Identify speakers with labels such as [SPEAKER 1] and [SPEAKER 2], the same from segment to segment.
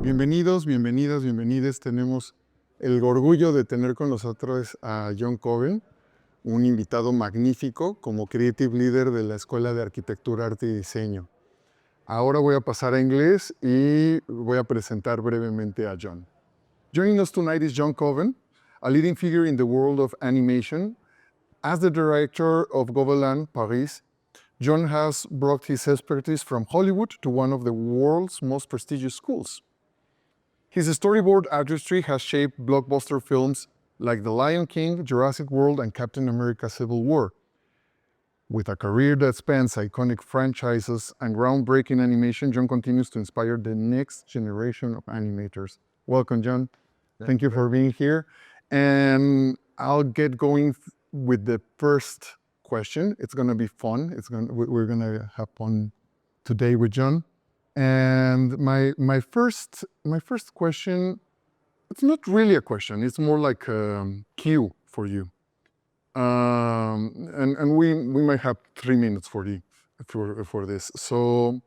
[SPEAKER 1] Bienvenidos, bienvenidas, bienvenides. Tenemos el orgullo de tener con nosotros a John Coven, un invitado magnífico como Creative Leader de la Escuela de Arquitectura, Arte y Diseño. Ahora voy a pasar a inglés y voy a presentar brevemente a John. Joining us tonight is John Coven, a leading figure in the world of animation. As the director of Gobelin Paris, John has brought his expertise from Hollywood to one of the world's most prestigious schools. His storyboard artistry has shaped blockbuster films like The Lion King, Jurassic World, and Captain America: Civil War. With a career that spans iconic franchises and groundbreaking animation, John continues to inspire the next generation of animators. Welcome, John. Thank you for being here. And I'll get going with the first question. It's going to be fun. We're going to have fun today with John. And my first question, it's not really a question. It's more like a cue for you. And we might have 3 minutes for this. So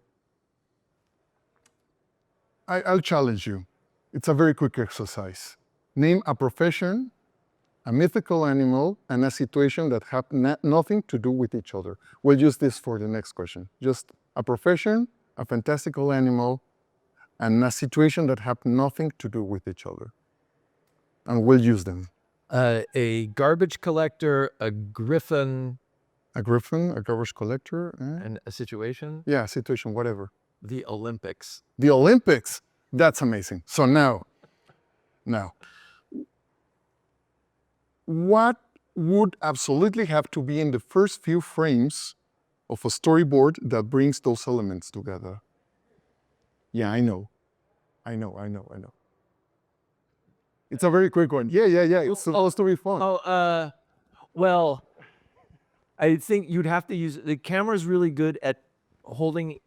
[SPEAKER 1] I'll challenge you. It's a very quick exercise. Name a profession, a mythical animal, and a situation that have nothing to do with each other. We'll use this for the next question. Just a profession, a fantastical animal, and a situation that have nothing to do with each other. And we'll use them.
[SPEAKER 2] A garbage collector, a griffin.
[SPEAKER 1] A griffin, a garbage collector.
[SPEAKER 2] And a situation?
[SPEAKER 1] Yeah, situation, whatever.
[SPEAKER 2] The Olympics.
[SPEAKER 1] The Olympics. That's amazing. So now, what would absolutely have to be in the first few frames of a storyboard that brings those elements together? Yeah, I know. It's a very quick one. Yeah. It's supposed to be fun.
[SPEAKER 2] Well, I think you'd have to use, the camera's really good at holding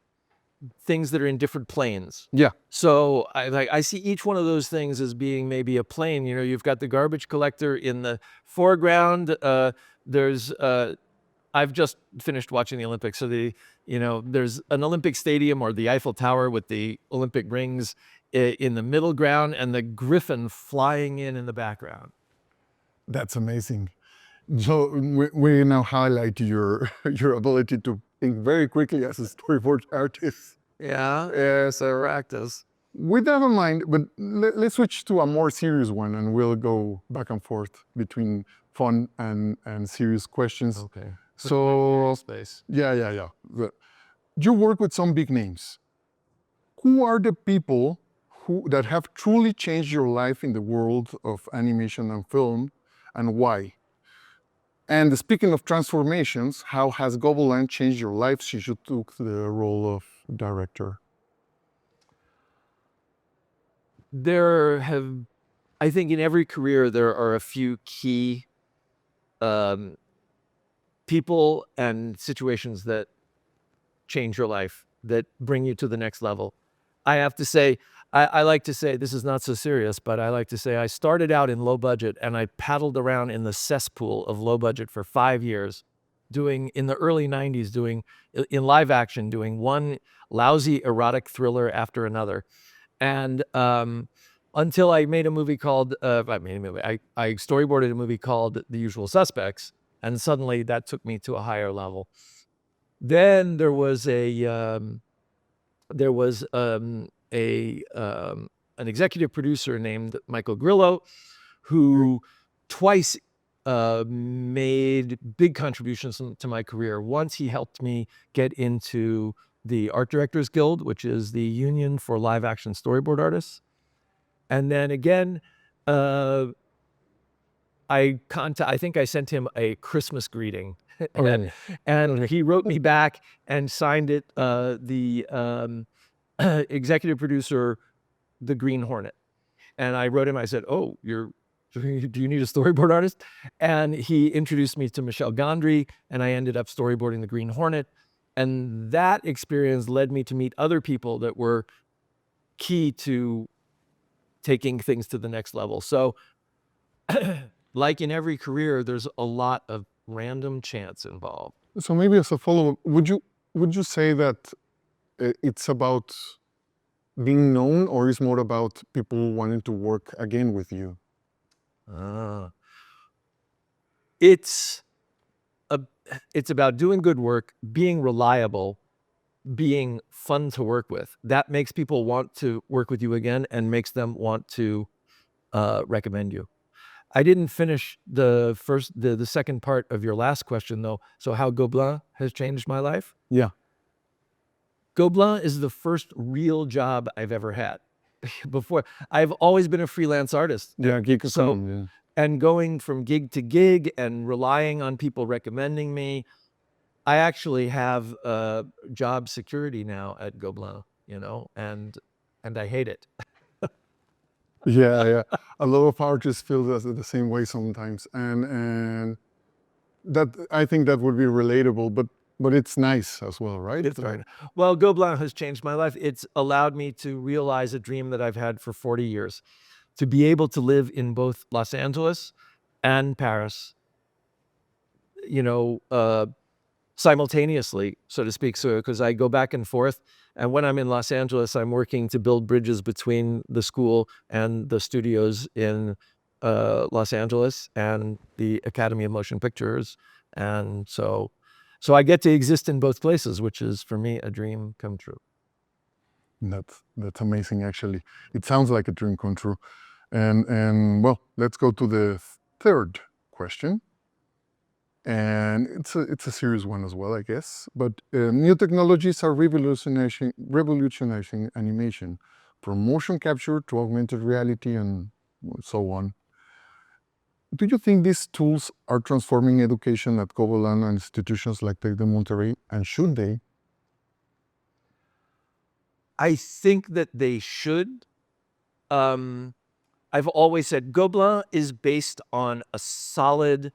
[SPEAKER 2] things that are in different planes.
[SPEAKER 1] Yeah.
[SPEAKER 2] So I see each one of those things as being maybe a plane. You know, you've got the garbage collector in the foreground. I've just finished watching the Olympics. So there's an Olympic stadium or the Eiffel Tower with the Olympic rings in the middle ground and the griffin flying in the background.
[SPEAKER 1] That's amazing. So we now highlight your ability to think very quickly as a storyboard artist.
[SPEAKER 2] Yeah, so practice.
[SPEAKER 1] With that in mind, but let's switch to a more serious one and we'll go back and forth between fun and serious questions.
[SPEAKER 2] Okay.
[SPEAKER 1] So,
[SPEAKER 2] space.
[SPEAKER 1] Yeah. You work with some big names. Who are the people that have truly changed your life in the world of animation and film, and why? And speaking of transformations, how has Gobelin changed your life since you took the role of director?
[SPEAKER 2] I think in every career, there are a few key people and situations that change your life, that bring you to the next level. I have to say, I like to say, this is not so serious, but I like to say I started out in low budget and I paddled around in the cesspool of low budget for 5 years, in the early 90s, in live action, doing one lousy erotic thriller after another. And until I made a movie called, I storyboarded a movie called The Usual Suspects, and suddenly that took me to a higher level. Then there was an executive producer named Michael Grillo, who twice made big contributions to my career. Once he helped me get into the Art Directors Guild, which is the union for live action storyboard artists. And then again, I think I sent him a Christmas greeting. And he wrote me back and signed it, the executive producer, the Green Hornet. And I wrote him, I said, do you need a storyboard artist? And he introduced me to Michel Gondry, and I ended up storyboarding the Green Hornet. And that experience led me to meet other people that were key to taking things to the next level. So like in every career, there's a lot of random chance involved.
[SPEAKER 1] So maybe as a follow-up, would you say that it's about being known, or is more about people wanting to work again with you?
[SPEAKER 2] It's about doing good work, being reliable, being fun to work with. That makes people want to work with you again and makes them want to recommend you. I didn't finish the second part of your last question though. So how Gobelin has changed my life?
[SPEAKER 1] Yeah.
[SPEAKER 2] Gobelin is the first real job I've ever had. Before, I've always been a freelance artist.
[SPEAKER 1] Yeah, gig
[SPEAKER 2] So,
[SPEAKER 1] economy, yeah.
[SPEAKER 2] and going from gig to gig and relying on people recommending me, I actually have job security now at Gobelin, you know, and I hate it.
[SPEAKER 1] Yeah. A lot of artists feel the same way sometimes, and that, I think that would be relatable, but it's nice as well, right?
[SPEAKER 2] It's right. Well, Gobelin has changed my life. It's allowed me to realize a dream that I've had for 40 years, to be able to live in both Los Angeles and Paris, you know, simultaneously, so to speak. So, because I go back and forth, and when I'm in Los Angeles, I'm working to build bridges between the school and the studios in Los Angeles and the Academy of Motion Pictures, and so I get to exist in both places, which is for me a dream come true.
[SPEAKER 1] That's amazing, actually. It sounds like a dream come true. And well, let's go to the third question. And it's a serious one as well, I guess. But new technologies are revolutionizing animation, from motion capture to augmented reality and so on. Do you think these tools are transforming education at Coven and institutions like Tec de Monterrey, and should they?
[SPEAKER 2] I think that they should. I've always said Gobelin is based on a solid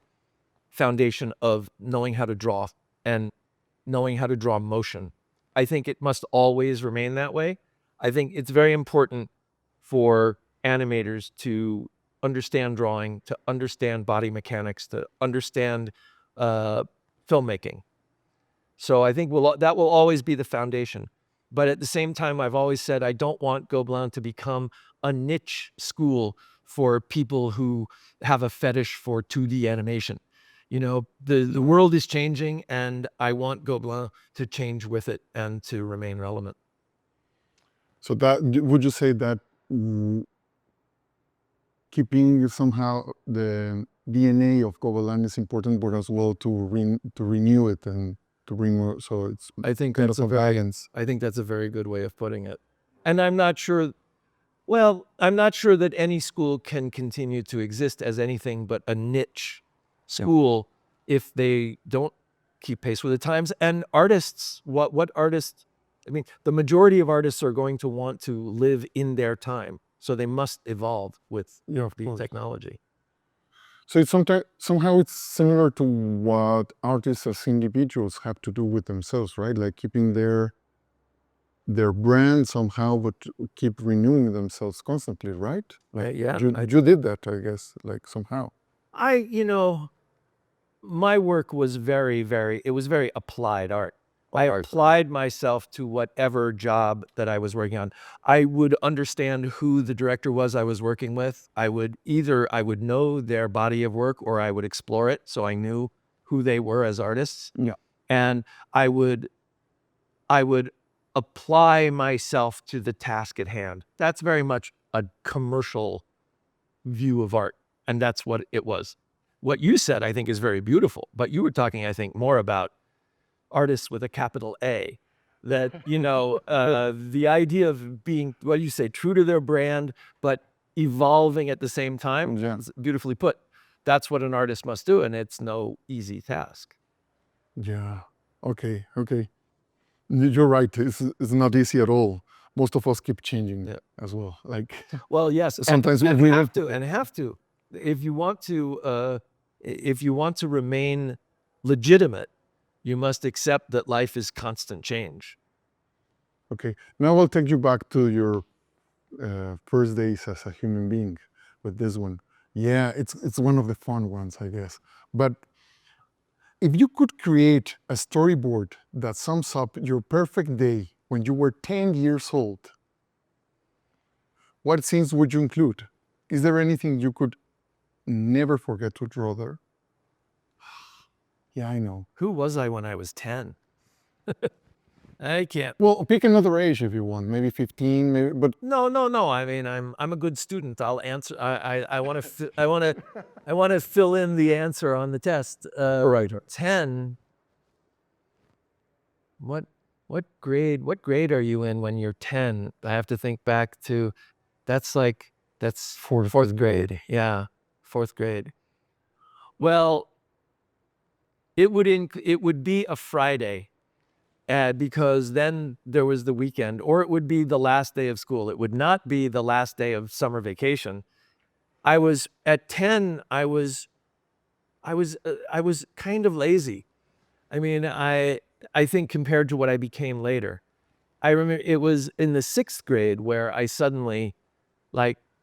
[SPEAKER 2] foundation of knowing how to draw and knowing how to draw motion. I think it must always remain that way. I think it's very important for animators to understand drawing, to understand body mechanics, to understand filmmaking. So I think that will always be the foundation. But at the same time, I've always said I don't want Gobelin to become a niche school for people who have a fetish for 2D animation. You know, the world is changing, and I want Gobelin to change with it and to remain relevant.
[SPEAKER 1] So that, would you say that keeping somehow the DNA of Coven is important, but as well to renew it and to bring more, so it's
[SPEAKER 2] I think
[SPEAKER 1] kind
[SPEAKER 2] that's
[SPEAKER 1] of a balance.
[SPEAKER 2] I think that's a very good way of putting it. And I'm not sure, well, I'm not sure that any school can continue to exist as anything but a niche school if they don't keep pace with the times. And artists, what artists, I mean, the majority of artists are going to want to live in their time. So they must evolve with
[SPEAKER 1] Of
[SPEAKER 2] the
[SPEAKER 1] course.
[SPEAKER 2] technology.
[SPEAKER 1] So it's somehow it's similar to what artists as individuals have to do with themselves, right? Like keeping their brand somehow, but keep renewing themselves constantly, right? Like
[SPEAKER 2] Yeah,
[SPEAKER 1] you did that, I guess, like somehow.
[SPEAKER 2] you know, my work was it was very applied art. I applied myself to whatever job that I was working on. I would understand who the director was I was working with. I would know their body of work, or I would explore it so I knew who they were as artists.
[SPEAKER 1] Yeah.
[SPEAKER 2] And I would apply myself to the task at hand. That's very much a commercial view of art, and that's what it was. What you said, I think, is very beautiful, but you were talking, I think, more about artists with a capital A, that, you know, the idea of being, what do you say, true to their brand, but evolving at the same time.
[SPEAKER 1] Yeah.
[SPEAKER 2] It's beautifully put. That's what an artist must do, and it's no easy task.
[SPEAKER 1] Yeah. Okay. You're right. It's not easy at all. Most of us keep changing as well. Like,
[SPEAKER 2] well, yes,
[SPEAKER 1] sometimes
[SPEAKER 2] and
[SPEAKER 1] we
[SPEAKER 2] have to. If you want to remain legitimate, you must accept that life is constant change.
[SPEAKER 1] Okay, now I'll take you back to your first days as a human being with this one. Yeah, it's one of the fun ones, I guess. But if you could create a storyboard that sums up your perfect day when you were 10 years old, what scenes would you include? Is there anything you could never forget to draw there? Yeah, I know.
[SPEAKER 2] Who was I when I was 10? I can't.
[SPEAKER 1] Well, pick another age if you want, maybe 15, maybe, but
[SPEAKER 2] No. I mean, I'm a good student. I'll answer. I want to. I want to fill in the answer on the test.
[SPEAKER 1] right.
[SPEAKER 2] 10. What grade are you in when you're 10? I have to think back to. That's fourth grade. Yeah, fourth grade. Well, it would be a Friday. Because then there was the weekend, or it would be the last day of school. It would not be the last day of summer vacation. I was at 10. I was kind of lazy. I mean, I think compared to what I became later. I remember it was in the 6th grade where I suddenly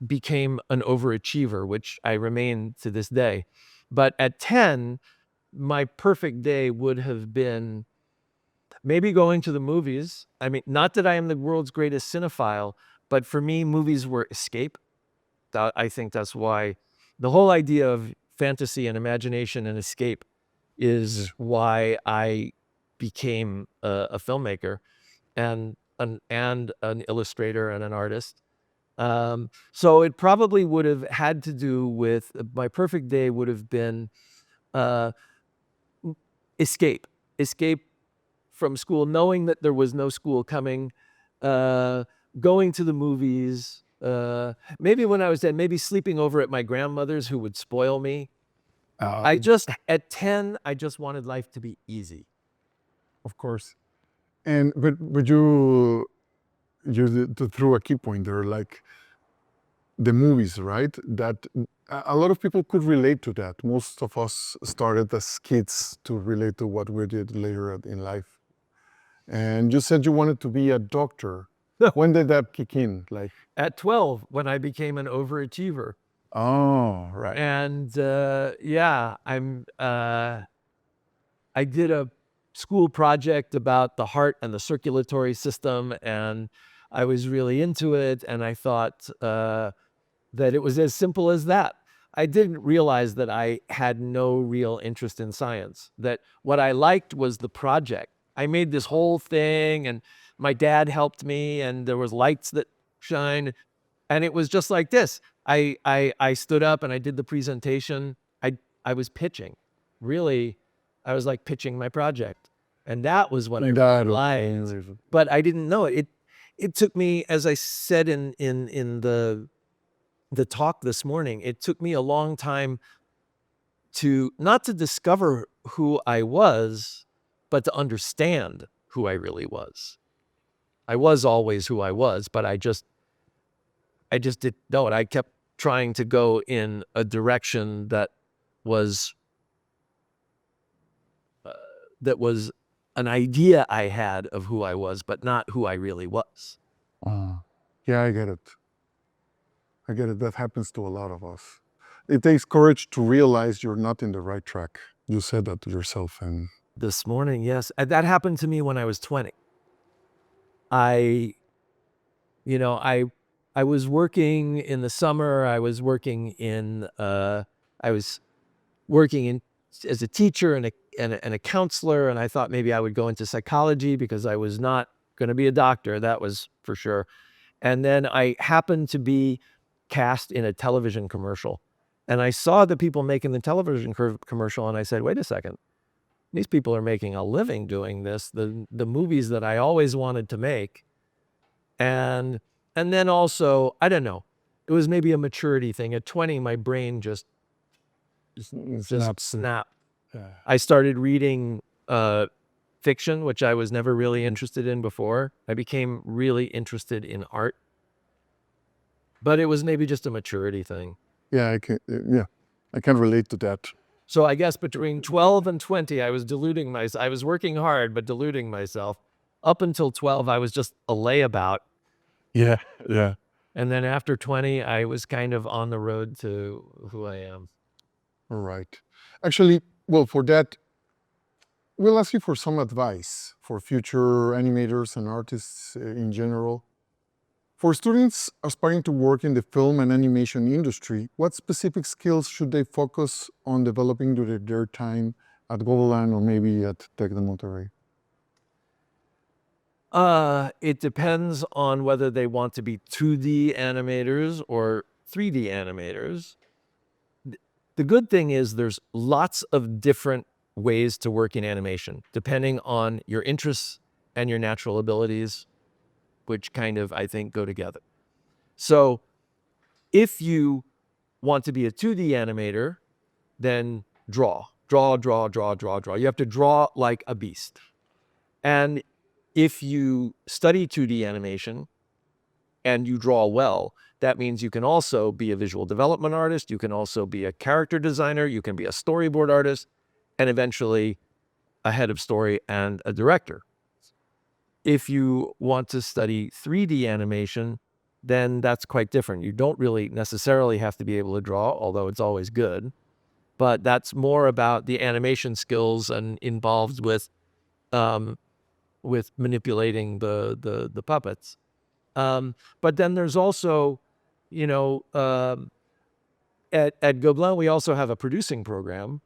[SPEAKER 2] became an overachiever, which I remain to this day. But at 10, my perfect day would have been maybe going to the movies. I mean, not that I am the world's greatest cinephile, but for me, movies were escape. I think that's why the whole idea of fantasy and imagination and escape is why I became a filmmaker and an illustrator and an artist. So it probably would have had to do with my perfect day would have been escape from school, knowing that there was no school coming, going to the movies, maybe when I was 10, maybe sleeping over at my grandmother's who would spoil me. At 10, I just wanted life to be easy.
[SPEAKER 1] Of course. But you threw a key point there, like the movies, right? That a lot of people could relate to that. Most of us started as kids to relate to what we did later in life. And you said you wanted to be a doctor. When did that kick in? Like
[SPEAKER 2] at 12, when I became an overachiever.
[SPEAKER 1] Oh, right.
[SPEAKER 2] And I did a school project about the heart and the circulatory system, and I was really into it. And I thought that it was as simple as that. I didn't realize that I had no real interest in science, that what I liked was the project. I made this whole thing, and my dad helped me, and there was lights that shine, and it was just like this. I stood up and I did the presentation. I was pitching. Really, I was like pitching my project. And that was what I realized. But I didn't know it. It took me, as I said in the talk this morning, it took me a long time not to discover who I was, but to understand who I really was. I was always who I was, but I just didn't know it. I kept trying to go in a direction that was an idea I had of who I was, but not who I really was.
[SPEAKER 1] Yeah, I get it. That happens to a lot of us. It takes courage to realize you're not in the right track. You said that to yourself. And
[SPEAKER 2] this morning, yes. That happened to me when I was 20. I was working in the summer. I was working as a teacher and a counselor, and I thought maybe I would go into psychology because I was not going to be a doctor. That was for sure. And then I happened to be cast in a television commercial, and I saw the people making the television commercial, and I said, wait a second, these people are making a living doing this, the movies that I always wanted to make. And then also, I don't know, it was maybe a maturity thing. At 20, my brain just snapped. I started reading fiction, which I was never really interested in before. I became really interested in art. But it was maybe just a maturity thing.
[SPEAKER 1] Yeah, I can relate to that.
[SPEAKER 2] So I guess between 12 and 20, I was deluding myself. I was working hard, but deluding myself. Up until 12, I was just a layabout.
[SPEAKER 1] Yeah.
[SPEAKER 2] And then after 20, I was kind of on the road to who I am.
[SPEAKER 1] All right. Actually, well, for that, we'll ask you for some advice for future animators and artists in general. For students aspiring to work in the film and animation industry, what specific skills should they focus on developing during their time at Golan or maybe at Tec de Monterrey?
[SPEAKER 2] It depends on whether they want to be 2D animators or 3D animators. The good thing is there's lots of different ways to work in animation, depending on your interests and your natural abilities, which kind of, I think, go together. So if you want to be a 2D animator, then draw. You have to draw like a beast. And if you study 2D animation and you draw well, that means you can also be a visual development artist, you can also be a character designer, you can be a storyboard artist, and eventually a head of story and a director. If you want to study 3D animation, then that's quite different. You don't really necessarily have to be able to draw, although it's always good, but that's more about the animation skills and involved with manipulating the puppets. But then there's also, at Gobelin, we also have a producing program,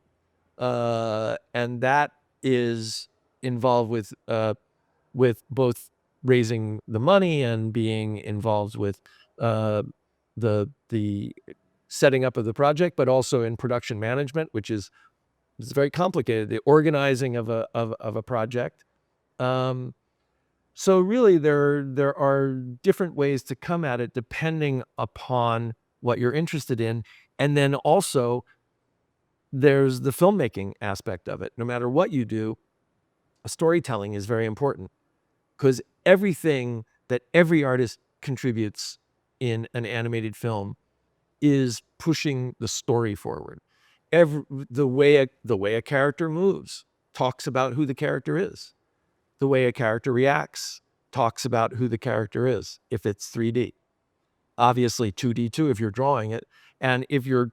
[SPEAKER 2] and that is involved with both raising the money and being involved with the setting up of the project, but also in production management, which is very complicated. The organizing of a project. So really, there are different ways to come at it depending upon what you're interested in, and then also there's the filmmaking aspect of it. No matter what you do, storytelling is very important because everything that every artist contributes in an animated film is pushing the story forward. The way a character moves talks about who the character is. The way a character reacts talks about who the character is, if it's 3D. Obviously 2D too, if you're drawing it. And if you're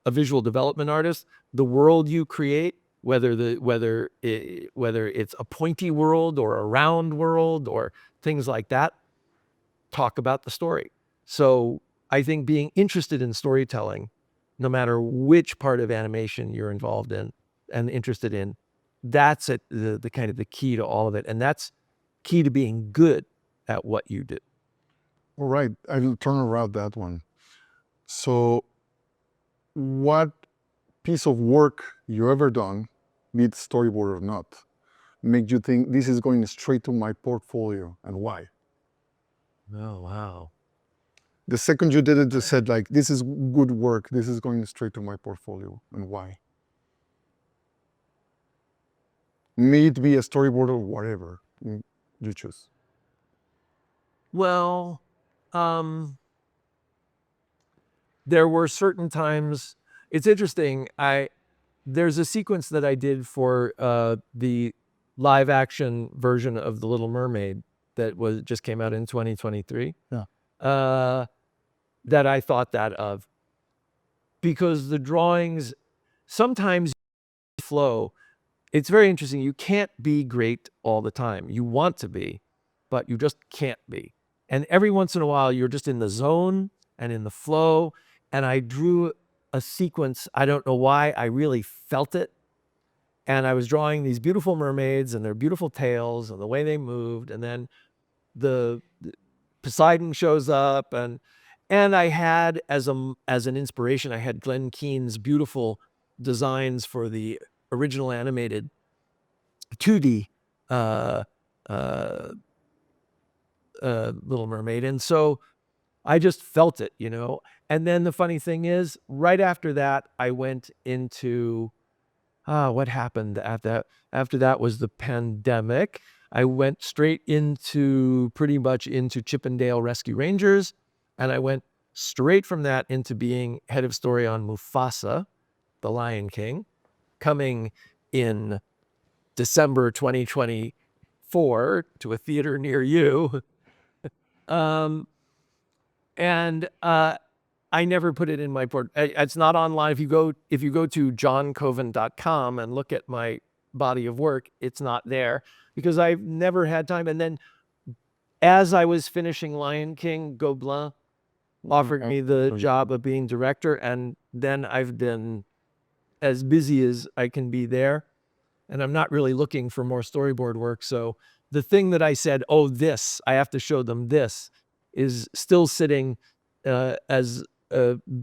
[SPEAKER 2] a visual development artist, the world you create, whether it's a pointy world or a round world or things like that, talk about the story. So I think being interested in storytelling, no matter which part of animation you're involved in and interested in, that's the kind of the key to all of it. And that's key to being good at what you do.
[SPEAKER 1] All right, I will turn around that one. So what piece of work you ever done, be it storyboard or not, make you think this is going straight to my portfolio, and why?
[SPEAKER 2] Oh, wow.
[SPEAKER 1] The second you did it, you said like, this is good work, this is going straight to my portfolio, and why? May it be a storyboard or whatever you choose.
[SPEAKER 2] Well, there were certain times, it's interesting, there's a sequence that I did for the live action version of The Little Mermaid that just came out in 2023.
[SPEAKER 1] Yeah.
[SPEAKER 2] That I thought that of. Because the drawings sometimes flow. It's very interesting. You can't be great all the time. You want to be, but you just can't be. And every once in a while, you're just in the zone and in the flow. And I drew a sequence. I don't know why. I really felt it. And I was drawing these beautiful mermaids and their beautiful tails and the way they moved. And then the Poseidon shows up. And I had, as an inspiration, I had Glenn Keane's beautiful designs for the original animated 2D Little Mermaid. And so I just felt it, And then the funny thing is, right after that, I went into, what happened after that was the pandemic. I went straight pretty much into Chippendale Rescue Rangers. And I went straight from that into being head of story on Mufasa, The Lion King, coming in December 2024 to a theater near you. And I never put it in my it's not online. If you go to johncoven.com and look at my body of work, it's not there because I've never had time. And then as I was finishing Lion King, Gobelin offered me the job of being director, and then I've been as busy as I can be there, and I'm not really looking for more storyboard work. So the thing that I said, oh, this, I have to show them this, is still sitting as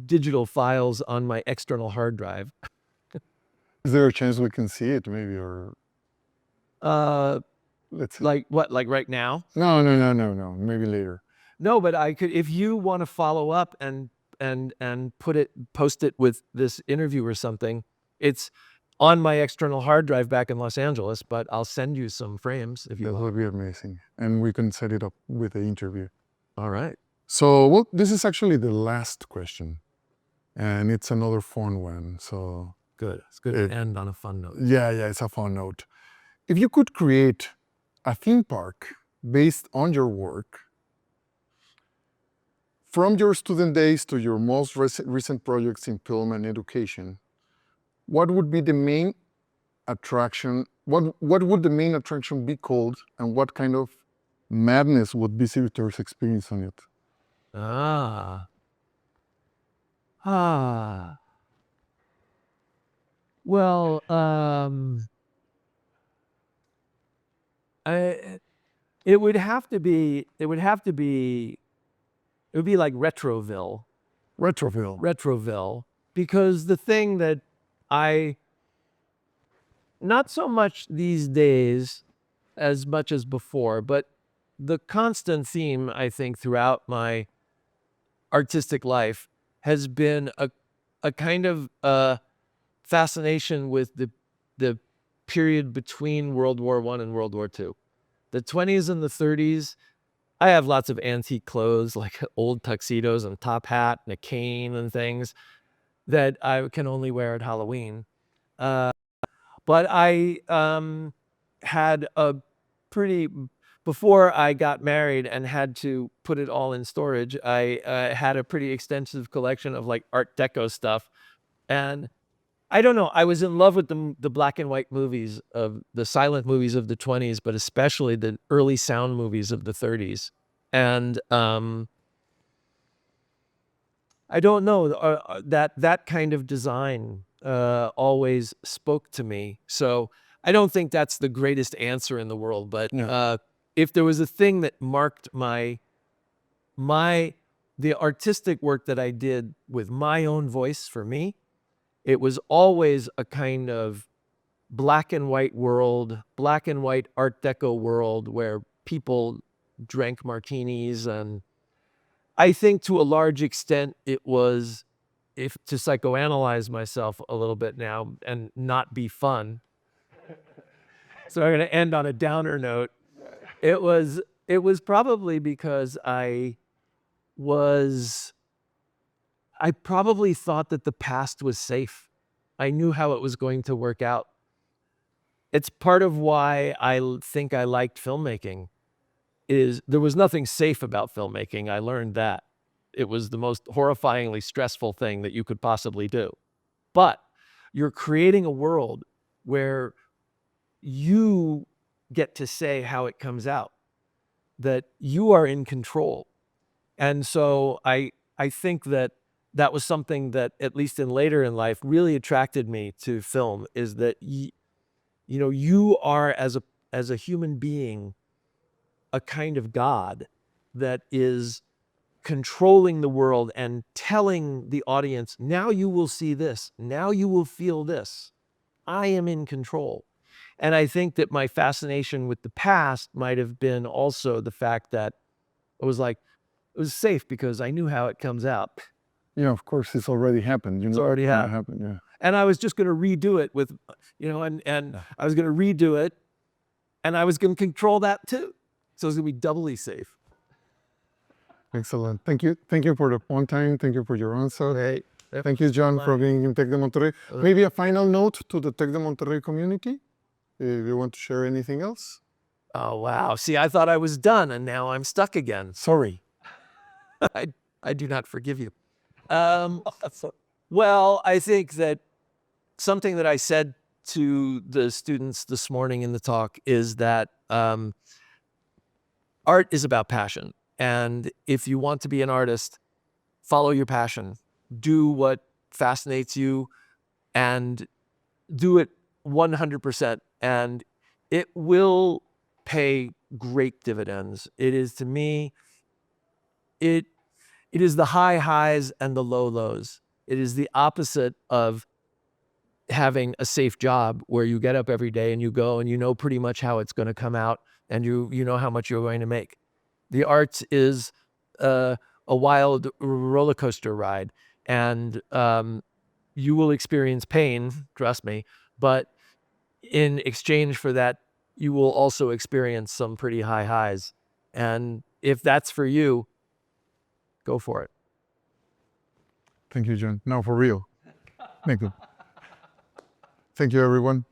[SPEAKER 2] digital files on my external hard drive.
[SPEAKER 1] Is there a chance we can see it maybe, or let's see.
[SPEAKER 2] Like what? Like right now?
[SPEAKER 1] No, maybe later.
[SPEAKER 2] No, but I could, if you want to follow up and post it with this interview or something. It's on my external hard drive back in Los Angeles, but I'll send you some frames if you
[SPEAKER 1] That
[SPEAKER 2] want.
[SPEAKER 1] would be amazing. And we can set it up with the interview.
[SPEAKER 2] All right.
[SPEAKER 1] So, well, this is actually the last question. And it's another fun one. So,
[SPEAKER 2] Good. It's good to end on a fun note.
[SPEAKER 1] yeah, it's a fun note. If you could create a theme park based on your work, from your student days to your most recent projects in film and education, what would be the main attraction? What would the main attraction be called, and what kind of madness would visitors experience on it?
[SPEAKER 2] Well, it would be like Retroville. Retroville, because the thing that not so much these days as much as before, but the constant theme, I think, throughout my artistic life has been a kind of fascination with the period between World War I and World War II. The 20s and the 30s, I have lots of antique clothes, like old tuxedos and top hat and a cane and things that I can only wear at Halloween. But I had before I got married and had to put it all in storage, I had a pretty extensive collection of like Art Deco stuff. And I don't know, I was in love with the black and white movies, of the silent movies of the 20s, but especially the early sound movies of the 30s. And I don't know, that kind of design always spoke to me. So I don't think that's the greatest answer in the world, but if there was a thing that marked the artistic work that I did with my own voice for me, it was always a kind of black and white world, black and white Art Deco world where people drank martinis. And I think to a large extent it was, if to psychoanalyze myself a little bit now and not be fun. So I'm going to end on a downer note. It was probably because I probably thought that the past was safe. I knew how it was going to work out. It's part of why I think I liked filmmaking. There was nothing safe about filmmaking. I learned that. It was the most horrifyingly stressful thing that you could possibly do. But you're creating a world where you get to say how it comes out, that you are in control. And so I think that was something that, at least in later in life, really attracted me to film, is that you are, as a human being, a kind of God that is controlling the world and telling the audience, now you will see this, now you will feel this. I am in control. And I think that my fascination with the past might have been also the fact that it was safe because I knew how it comes out.
[SPEAKER 1] Yeah, of course, it's already happened.
[SPEAKER 2] It's already happened.
[SPEAKER 1] Yeah.
[SPEAKER 2] And I was just going to redo it with, and I was going to redo it, and I was going to control that too. So it's going to be doubly safe.
[SPEAKER 1] Excellent. Thank you. Thank you for the fun time. Thank you for your answer.
[SPEAKER 2] Hey,
[SPEAKER 1] thank you, John, for being in Tec de Monterrey. Maybe a final note to the Tec de Monterrey community, if you want to share anything else.
[SPEAKER 2] Oh, wow. See, I thought I was done, and now I'm stuck again. Sorry. I do not forgive you. Well, I think that something that I said to the students this morning in the talk is that art is about passion. And if you want to be an artist, follow your passion. Do what fascinates you and do it 100%. And it will pay great dividends. It is, to me, it is the high highs and the low lows. It is the opposite of having a safe job where you get up every day and you go and you know pretty much how it's going to come out and you know how much you're going to make. The arts is a wild roller coaster ride, and you will experience pain, trust me, but in exchange for that, you will also experience some pretty high highs. And if that's for you, go for it.
[SPEAKER 1] Thank you, John. No, for real. Thank you. Thank you, everyone.